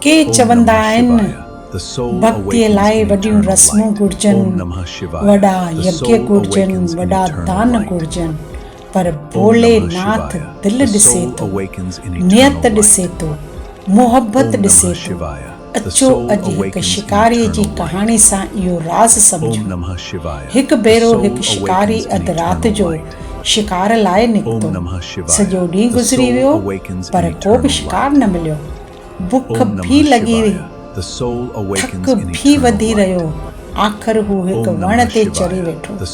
के चवंदा आहिनि भक्तीअ लाइ वॾियूं रस्मूं घुरिजनि, वॾा यज्ञ घुरिजनि, वॾा दान घुरिजनि, पर भोलेनाथ दिलि ॾिसे थो, नियत ॾिसे थो, मुहबत ॾिसे थो। अचो अॼु हिकु शिकारीअ जी कहाणी सां इहो राज़ सम्झो। हिकु भेरो हिकु शिकारी अधु राति जो शिकार लाइ निकितो। सॼो ॾींहुं गुज़री वियो पर को बि शिकार न मिलियो। बुख भी लॻी, थक भी वधी रहियो। आख़िर हू हिकु वण ते चढ़ी वेठो।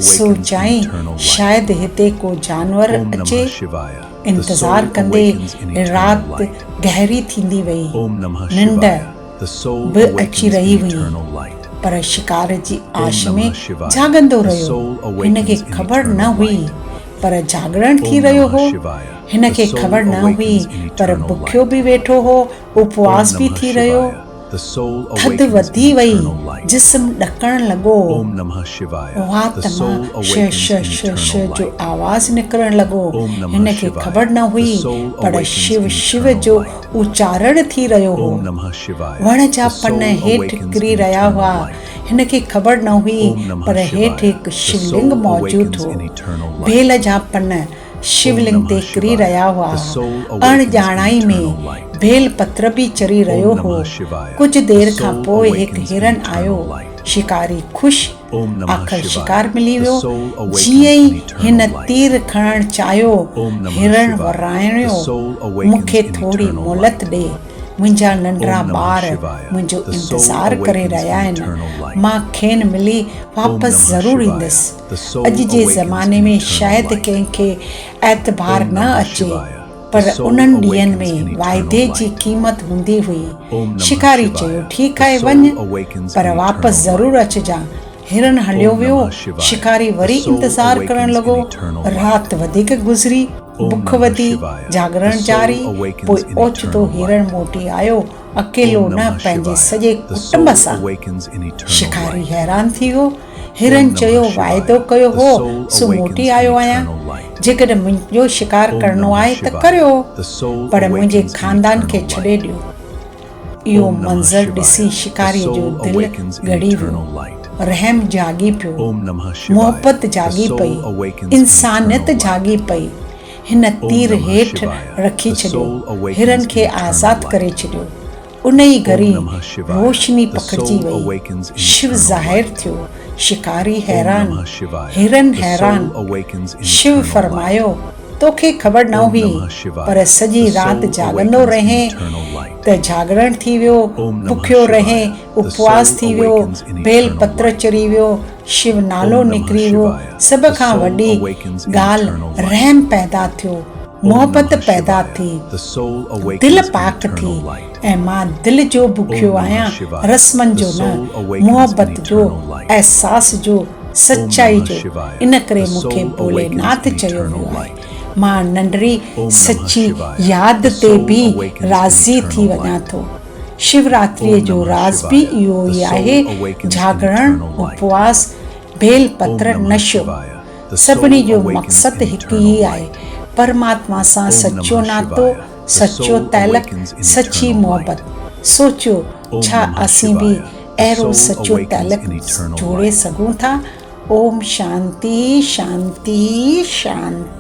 सोचाईं शायदि हिते को जानवर अचे। इंतज़ार कंदे राति गहरी थींदी वई, निंड बि अची रही हुई, पर शिकार जी आश में जाॻंदो रहियो। हिनखे ख़बर न हुई पर जागरण थी रहियो हो। हिनखे ख़बर न हुई पर बुखियो बि वेठो हो, उपवास बि थी रहियो। थधि वधी वई, जिस्म ॾकण लॻो। वात मां श श श श जो आवाज़ निकिरण लॻो। हिनखे ख़बर न हुई पर शिव शिव जो उचारण थी रहियो हो। वण जा पन हेठि किरी रहिया हुआ। हिनखे ख़बर न हुई पर हेठि हिकु शिवलिंग मौजूदु हो। बेल जा पन शिवलिंग ते किरी रहिया हुआ। अणॼाणाई में बेल पत्र बि चरी रहियो हो। कुझु देर खां पोइ हिकु हिरन आयो। शिकारी ख़ुशि, आख़िर शिकार मिली वियो। जीअं ई हिन तीर खणणु चाहियो, हिरण वराणियो, मूंखे थोरी मोहलत ॾे। मुंहिंजा नंढड़ा ॿार मुंहिंजो इंतज़ारु करे रहिया आहिनि। मां खेनि मिली वापसि ज़रूरु ईंदुसि। अॼु जे ज़माने में शायदि कंहिंखे एतबार न अचे, पर उन्हनि ॾींहंनि में वाइदे जी क़ीमत हूंदी हुई। शिकारी चयो, ठीकु आहे, वञ, पर वापसि ज़रूरु अचिजांइ। हिरन हलियो वियो। शिकारी वरी इंतज़ारु करणु लॻो। राति वधीक गुज़री, बुख वधी, जागरण जारी। पोइ ओचितो हिरण मोटी आयो, अकेलो न, पंहिंजे सॼे कुटुंब सां। शिकारी हैरान थी वियो। हिरन चयो, वाइदो कयो हो सो मोटी आयो आहियां। जेकॾहिं मुंहिंजो शिकार करणो आहे त करियो, पर मुंहिंजे खानदान खे छॾे ॾियो। इहो मंज़र ॾिसी शिकारीअ जो दिलि ॻड़ी वियो। रहम जाॻी पियो, मुहबत जाॻी पई, इंसानियत जाॻी पई। हिन तीर हेठि रखी छॾियो, हिरन खे आज़ादु करे छॾियो। उन ई घड़ी रोशनी पखिड़िजी वई। शिव ज़ाहिरु थियो। शिकारी हैरान, हिरन हैरान। शिव फरमायो, तोखे ख़बर न हुई, पर सॼी राति जाॻंदो रहें त जागरण थी वियो, बुखियो रहें, उपवास थी वियो, बेल पत्र चरी वियो, शिव नालो निकिरी वियो। सभ खां वॾी ॻाल्हि, रहम पैदा थियो, मुहबत पैदा थी, दिलि पाक थी। ऐं मां दिलि जो बुखियो आहियां, रस्मनि जो न, मुहबत जो, अहसास जो, सचाई जो। इन करे मूंखे भोलेनाथ चयो वियो आहे। मां नंढड़ी सची यादि ते बि राज़ी थी वञां थो। शिवरात्रीअ जो राज़ बि इहो ई आहे, जागरण, उपवास, बेल पत्र, नशो। सभिनी जो मक़सदु हिकु ई आहे, परमात्मा सां सचो नातो, सचो तइलक, सची मुहबत। सोचियो छा असीं बि अहिड़ो सचो तइलक जोड़े सघूं था। ओम शांति शांति शांति।